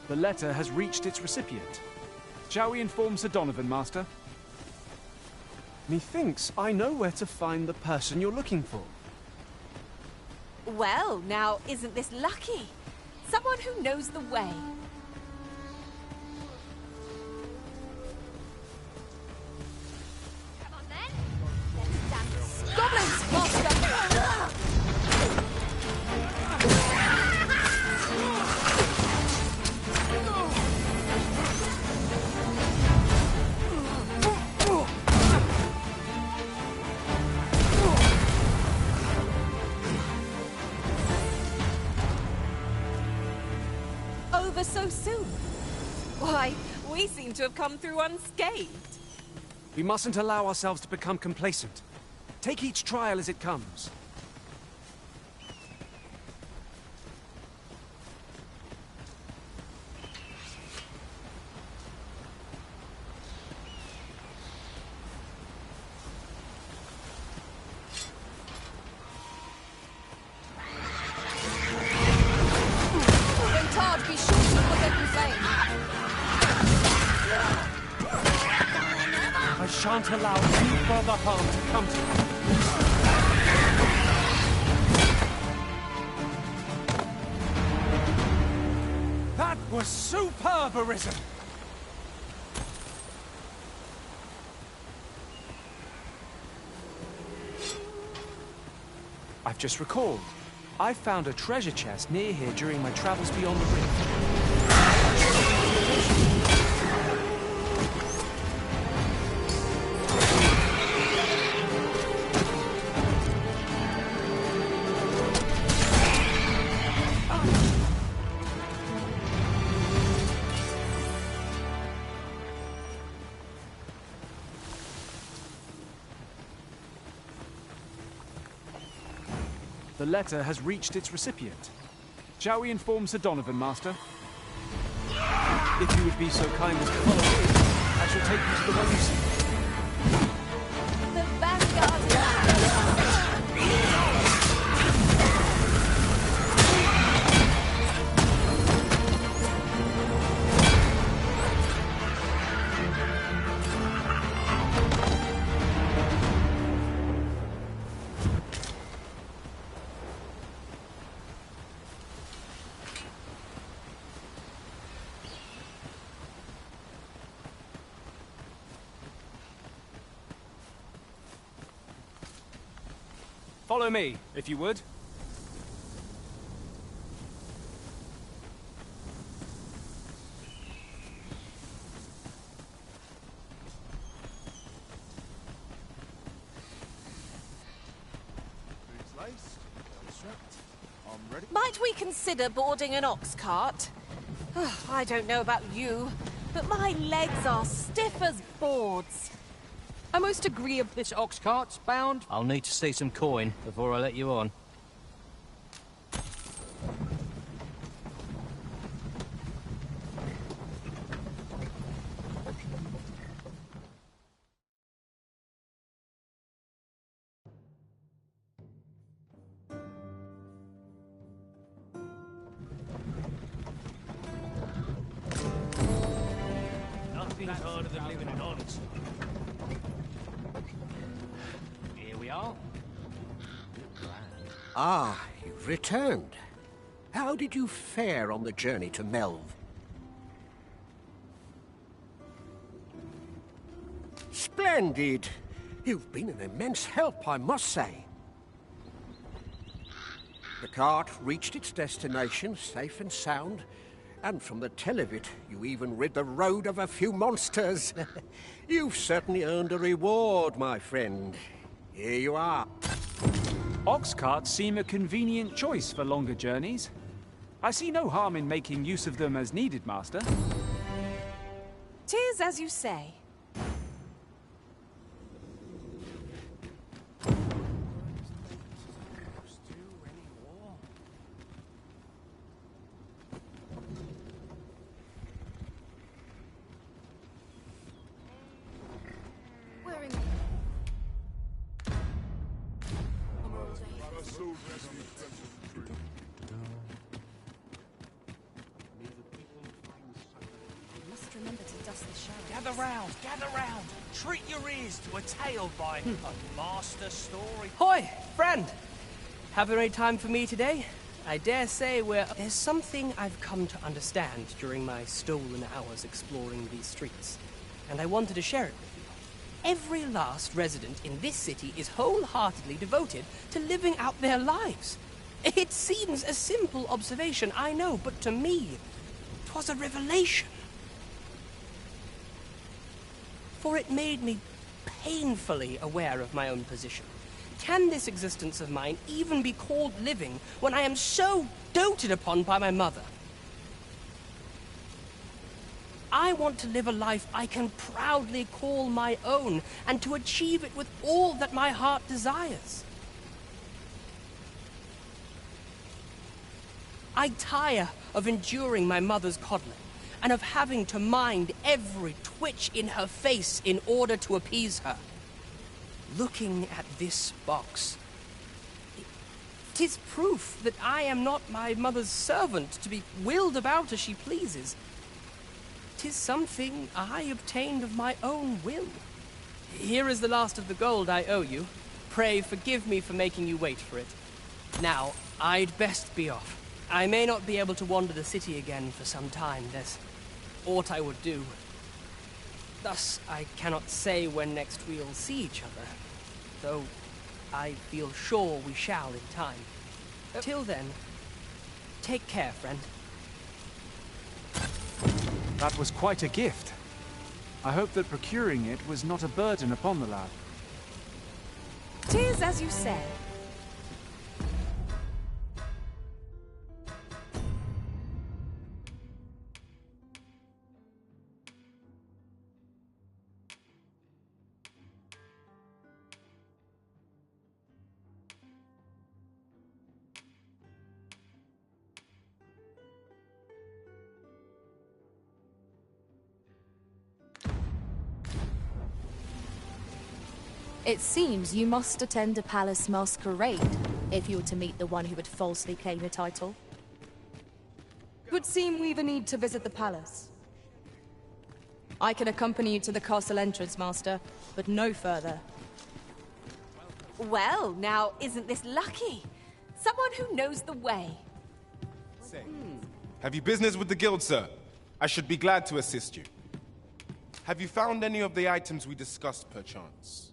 The letter has reached its recipient. Shall we inform Sir Donovan, Master? Methinks I know where to find the person you're looking for. Well, now, isn't this lucky? Someone who knows the way. Come on, then. Let's dance. Goblins, Master! ever so soon. Why, we seem to have come through unscathed. We mustn't allow ourselves to become complacent. Take each trial as it comes. Ventard, be sure to look at the flame. I shan't allow any further harm to come to you. That was superb, Arisen! I've just recalled. I found a treasure chest near here during my travels beyond the rift. The letter has reached its recipient. Shall we inform Sir Donovan, Master? If you would be so kind as to follow me, I shall take you to the one you seek. The Vanguard. Follow me, if you would. Might we consider boarding an ox cart? I don't know about you, but my legs are stiff as boards. I most agree of this ox cart's bound. I'll need to see some coin before I let you on. Nothing's harder than living an honest. Here we are. Ah, you've returned. How did you fare on the journey to Melv? Splendid! You've been an immense help, I must say. The cart reached its destination safe and sound, and from the tell of it, you even rid the road of a few monsters. You've certainly earned a reward, my friend. Here you are. Ox carts seem a convenient choice for longer journeys. I see no harm in making use of them as needed, Master. 'Tis as you say. Gather round. Treat your ears to a tale by a master story. Hoi, friend! Having any time for me today? I dare say there's something I've come to understand during my stolen hours exploring these streets, and I wanted to share it with you. Every last resident in this city is wholeheartedly devoted to living out their lives. It seems a simple observation, I know, but to me, 'twas a revelation. For it made me painfully aware of my own position. Can this existence of mine even be called living when I am so doted upon by my mother? I want to live a life I can proudly call my own, and to achieve it with all that my heart desires. I tire of enduring my mother's coddling, and of having to mind every twitch in her face in order to appease her. Looking at this box, 'tis proof that I am not my mother's servant to be wheeled about as she pleases. 'Tis something I obtained of my own will. Here is the last of the gold I owe you. Pray forgive me for making you wait for it. Now, I'd best be off. I may not be able to wander the city again for some time. There's aught I would do. Thus, I cannot say when next we'll see each other, though I feel sure we shall in time. Till then, take care, friend. That was quite a gift. I hope that procuring it was not a burden upon the lad. 'Tis as you say. It seems you must attend a palace masquerade if you were to meet the one who would falsely claim a title. It would seem we either need to visit the palace. I can accompany you to the castle entrance, Master, but no further. Well, now, isn't this lucky? Someone who knows the way. Say, have you business with the guild, sir? I should be glad to assist you. Have you found any of the items we discussed, perchance?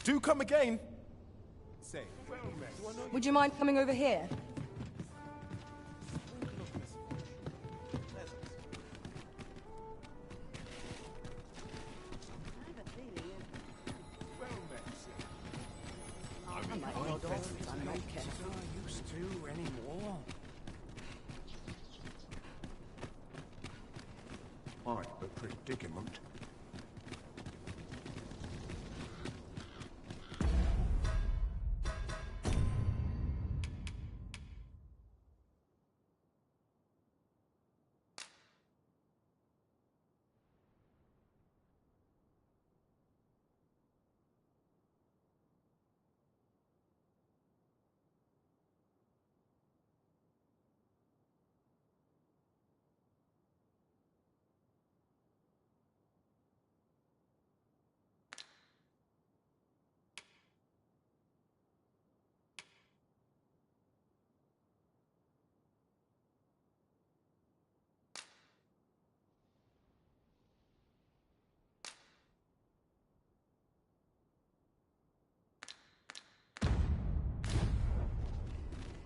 Do come again. Say, Would you mind coming over here? Quite the predicament.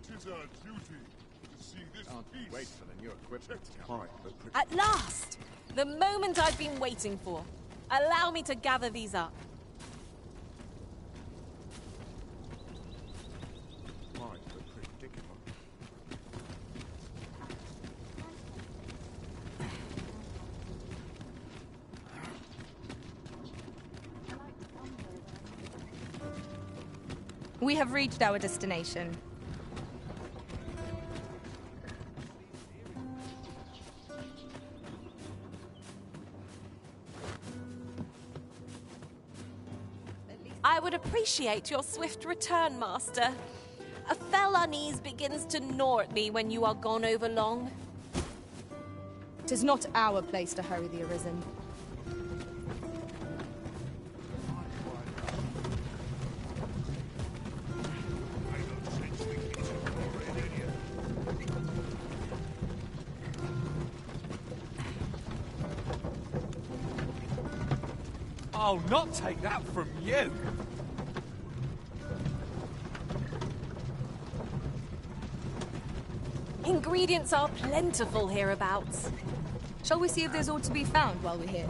Tis our duty to see this peace. Wait for the new equipment. Quite the At last! The moment I've been waiting for. Allow me to gather these up. Quite the predicament. We have reached our destination. I would appreciate your swift return, Master. A fell unease begins to gnaw at me when you are gone over long. 'Tis not our place to hurry the Arisen. I'll not take that from you. Ingredients are plentiful hereabouts. Shall we see if there's aught to be found while we're here?